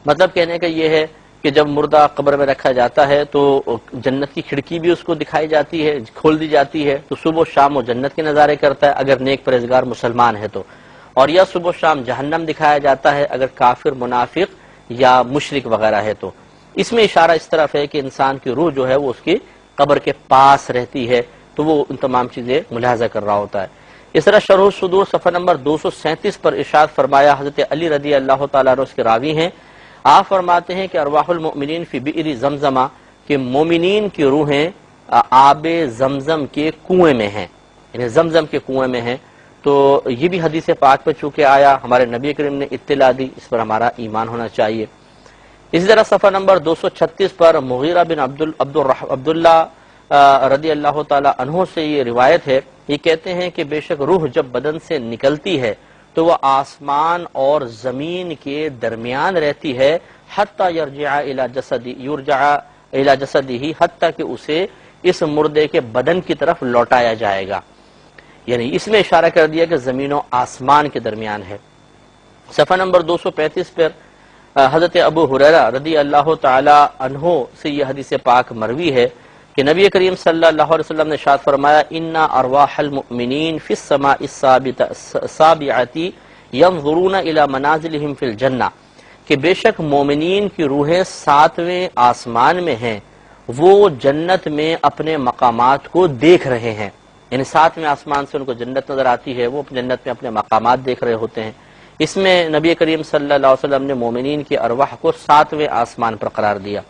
مطلب کہنے کا یہ ہے کہ جب مردہ قبر میں رکھا جاتا ہے تو جنت کی کھڑکی بھی اس کو دکھائی جاتی ہے، کھول دی جاتی ہے، تو صبح و شام وہ جنت کے نظارے کرتا ہے اگر نیک پرہیزگار مسلمان ہے تو، اور یا صبح و شام جہنم دکھایا جاتا ہے اگر کافر، منافق یا مشرک وغیرہ ہے تو۔ اس میں اشارہ اس طرف ہے کہ انسان کی روح جو ہے وہ اس کی قبر کے پاس رہتی ہے، تو وہ ان تمام چیزیں ملاحظہ کر رہا ہوتا ہے۔ اس طرح شرح الصدور صفحہ نمبر 237 پر ارشاد فرمایا، حضرت علی رضی اللہ تعالیٰ عنہ اس کے راوی ہیں، آپ فرماتے ہیں کہ ارواح المؤمنین فی بئر زمزمہ، کہ مومنین کی روحیں آب زمزم کے کنویں میں ہیں، یعنی زمزم کے کنویں میں ہیں۔ تو یہ بھی حدیث پاک پہ چونکہ آیا، ہمارے نبی کریم نے اطلاع دی، اس پر ہمارا ایمان ہونا چاہیے۔ اسی طرح صفحہ نمبر 236 پر مغیرہ بن عبداللہ رضی اللہ تعالی عنہ سے یہ روایت ہے، یہ کہتے ہیں کہ بے شک روح جب بدن سے نکلتی ہے تو وہ آسمان اور زمین کے درمیان رہتی ہے، حتی یرجع الی جسدہ، حتی کہ اسے اس مردے کے بدن کی طرف لوٹایا جائے گا، یعنی اس میں اشارہ کر دیا کہ زمین و آسمان کے درمیان ہے۔ صفحہ نمبر 235 پر حضرت ابو ہریرہ رضی اللہ تعالی عنہ سے یہ حدیث پاک مروی ہے کہ نبی کریم صلی اللہ علیہ وسلم نے ارشاد فرمایا، ان ارواح المؤمنین فی السماء السابعۃ ينظرون الی منازلہم فی الجنہ، کہ بے شک مومنین کی روحیں 7ویں آسمان میں ہیں، وہ جنت میں اپنے مقامات کو دیکھ رہے ہیں، یعنی 7ویں آسمان سے ان کو جنت نظر آتی ہے، وہ جنت میں اپنے مقامات دیکھ رہے ہوتے ہیں۔ اس میں نبی کریم صلی اللہ علیہ وسلم نے مومنین کی ارواح کو 7ویں آسمان پر قرار دیا۔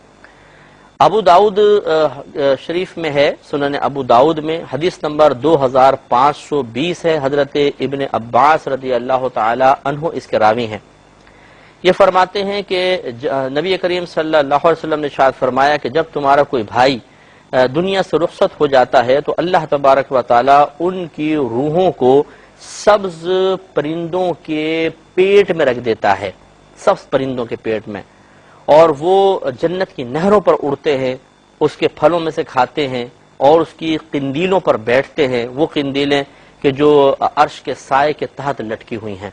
ابو داؤد شریف میں ہے، سنن ابو داؤد میں حدیث نمبر 2520 ہے، حضرت ابن عباس رضی اللہ تعالی عنہ اس کے راوی ہیں۔ یہ فرماتے ہیں کہ نبی کریم صلی اللہ علیہ وسلم نے ارشاد فرمایا کہ جب تمہارا کوئی بھائی دنیا سے رخصت ہو جاتا ہے تو اللہ تبارک و تعالی ان کی روحوں کو سبز پرندوں کے پیٹ میں رکھ دیتا ہے، سبز پرندوں کے پیٹ میں، اور وہ جنت کی نہروں پر اڑتے ہیں، اس کے پھلوں میں سے کھاتے ہیں اور اس کی قندیلوں پر بیٹھتے ہیں، وہ قندیلیں کہ جو عرش کے سائے کے تحت لٹکی ہوئی ہیں۔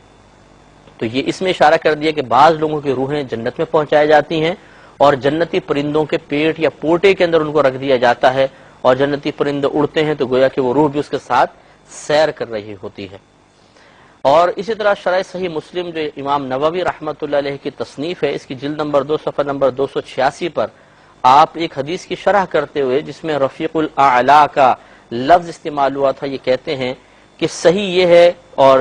تو یہ اس میں اشارہ کر دیا کہ بعض لوگوں کی روحیں جنت میں پہنچائی جاتی ہیں اور جنتی پرندوں کے پیٹ یا پوٹے کے اندر ان کو رکھ دیا جاتا ہے، اور جنتی پرندے اڑتے ہیں تو گویا کہ وہ روح بھی اس کے ساتھ سیر کر رہی ہوتی ہے۔ اور اسی طرح شرح صحیح مسلم جو امام نووی رحمۃ اللہ علیہ کی تصنیف ہے، اس کی جلد نمبر 2 صفحہ نمبر 286 پر آپ ایک حدیث کی شرح کرتے ہوئے جس میں رفیق الاعلی کا لفظ استعمال ہوا تھا، یہ کہتے ہیں کہ صحیح یہ ہے اور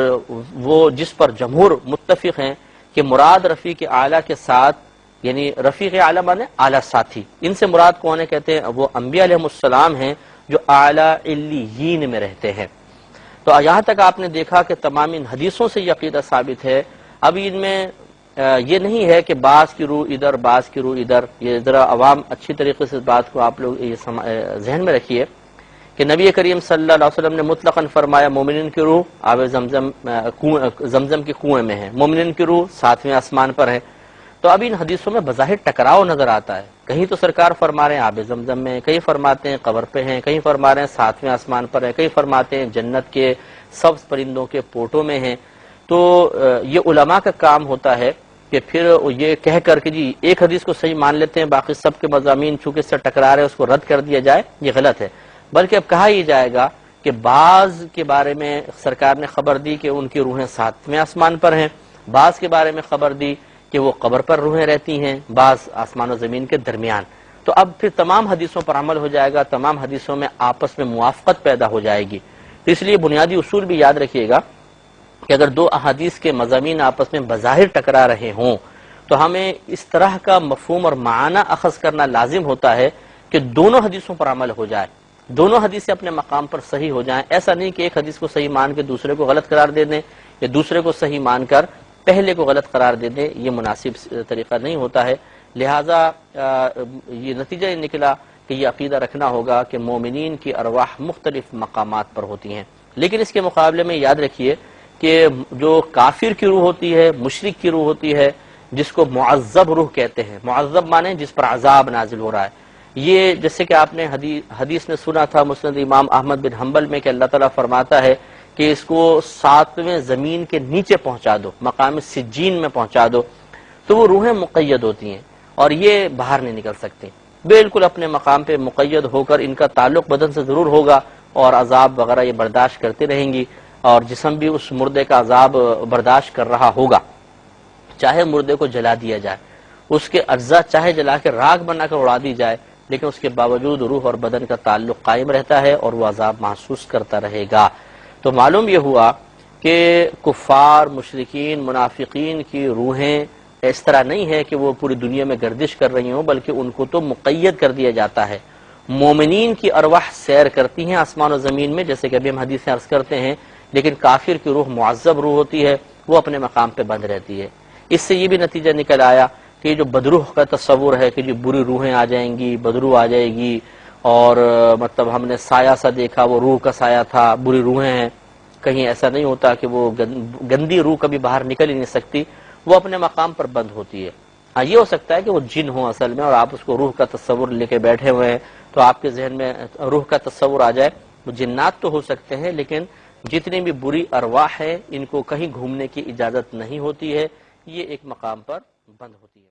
وہ جس پر جمہور متفق ہیں کہ مراد رفیق اعلی کے ساتھ، یعنی رفیق اعلی مانے اعلی ساتھی، ان سے مراد کون ہے؟ کہتے ہیں وہ انبیاء علیہ السلام ہیں جو اعلی علیین میں رہتے ہیں۔ تو یہاں تک آپ نے دیکھا کہ تمام ان حدیثوں سے یہ عقیدہ ثابت ہے۔ اب ان میں یہ نہیں ہے کہ بعض کی روح ادھر، بعض کی روح ادھر، یہ ذرا عوام اچھی طریقے سے اس بات کو آپ لوگ یہ ذہن میں رکھیے کہ نبی کریم صلی اللہ علیہ وسلم نے مطلقاً فرمایا مومنین کی روح آب زمزم کے کنویں میں ہے، مومنین کی روح 7ویں آسمان پر ہے۔ تو اب ان حدیثوں میں بظاہر ٹکراؤ نظر آتا ہے، کہیں تو سرکار فرما رہے ہیں آب زمزم میں، کہیں فرماتے ہیں قبر پہ ہیں، کہیں فرما رہے ہیں 7ویں آسمان پر ہیں، کہیں فرماتے ہیں جنت کے سبز پرندوں کے پوٹوں میں ہیں۔ تو یہ علماء کا کام ہوتا ہے کہ پھر یہ کہہ کر کے جی ایک حدیث کو صحیح مان لیتے ہیں، باقی سب کے مضامین چونکہ اس سے ٹکرا رہے ہیں اس کو رد کر دیا جائے، یہ غلط ہے۔ بلکہ اب کہا ہی جائے گا کہ بعض کے بارے میں سرکار نے خبر دی کہ ان کی روحیں 7ویں آسمان پر ہیں، بعض کے بارے میں خبر دی کہ وہ قبر پر روحیں رہتی ہیں، بعض آسمان و زمین کے درمیان۔ تو اب پھر تمام حدیثوں پر عمل ہو جائے گا، تمام حدیثوں میں آپس میں موافقت پیدا ہو جائے گی۔ تو اس لیے بنیادی اصول بھی یاد رکھیے گا کہ اگر دو احادیث کے مضامین آپس میں بظاہر ٹکرا رہے ہوں تو ہمیں اس طرح کا مفہوم اور معنی اخذ کرنا لازم ہوتا ہے کہ دونوں حدیثوں پر عمل ہو جائے، دونوں حدیثیں اپنے مقام پر صحیح ہو جائیں۔ ایسا نہیں کہ ایک حدیث کو صحیح مان کے دوسرے کو غلط قرار دے دیں یا دوسرے کو صحیح مان کر پہلے کو غلط قرار دے دیں، یہ مناسب طریقہ نہیں ہوتا ہے۔ لہٰذا یہ نتیجہ یہ نکلا کہ یہ عقیدہ رکھنا ہوگا کہ مومنین کی ارواح مختلف مقامات پر ہوتی ہیں، لیکن اس کے مقابلے میں یاد رکھیے کہ جو کافر کی روح ہوتی ہے، مشرک کی روح ہوتی ہے، جس کو معذب روح کہتے ہیں، معذب مانے جس پر عذاب نازل ہو رہا ہے، یہ جیسے کہ آپ نے حدیث میں سنا تھا مسند امام احمد بن حنبل میں کہ اللہ تعالیٰ فرماتا ہے کہ اس کو 7ویں زمین کے نیچے پہنچا دو، مقام سجین میں پہنچا دو۔ تو وہ روحیں مقید ہوتی ہیں اور یہ باہر نہیں نکل سکتی، بالکل اپنے مقام پہ مقید ہو کر ان کا تعلق بدن سے ضرور ہوگا اور عذاب وغیرہ یہ برداشت کرتی رہیں گی، اور جسم بھی اس مردے کا عذاب برداشت کر رہا ہوگا، چاہے مردے کو جلا دیا جائے، اس کے اجزاء چاہے جلا کے راکھ بنا کر اڑا دی جائے، لیکن اس کے باوجود روح اور بدن کا تعلق قائم رہتا ہے اور وہ عذاب محسوس کرتا رہے گا۔ تو معلوم یہ ہوا کہ کفار، مشرکین، منافقین کی روحیں اس طرح نہیں ہے کہ وہ پوری دنیا میں گردش کر رہی ہوں، بلکہ ان کو تو مقید کر دیا جاتا ہے۔ مومنین کی ارواح سیر کرتی ہیں آسمان و زمین میں، جیسے کہ ابھی ہم حدیث میں عرض کرتے ہیں، لیکن کافر کی روح معذب روح ہوتی ہے، وہ اپنے مقام پہ بند رہتی ہے۔ اس سے یہ بھی نتیجہ نکل آیا کہ یہ جو بدروح کا تصور ہے کہ جو بری روحیں آ جائیں گی، بدروح آ جائے گی، اور مطلب ہم نے سایہ سا دیکھا، وہ روح کا سایہ تھا، بری روحیں ہیں، کہیں ایسا نہیں ہوتا کہ وہ گندی روح کبھی باہر نکل ہی نہیں سکتی، وہ اپنے مقام پر بند ہوتی ہے۔ ہاں یہ ہو سکتا ہے کہ وہ جن ہوں اصل میں اور آپ اس کو روح کا تصور لے کے بیٹھے ہوئے ہیں، تو آپ کے ذہن میں روح کا تصور آ جائے۔ وہ جنات تو ہو سکتے ہیں، لیکن جتنی بھی بری ارواح ہیں ان کو کہیں گھومنے کی اجازت نہیں ہوتی ہے، یہ ایک مقام پر بند ہوتی ہے۔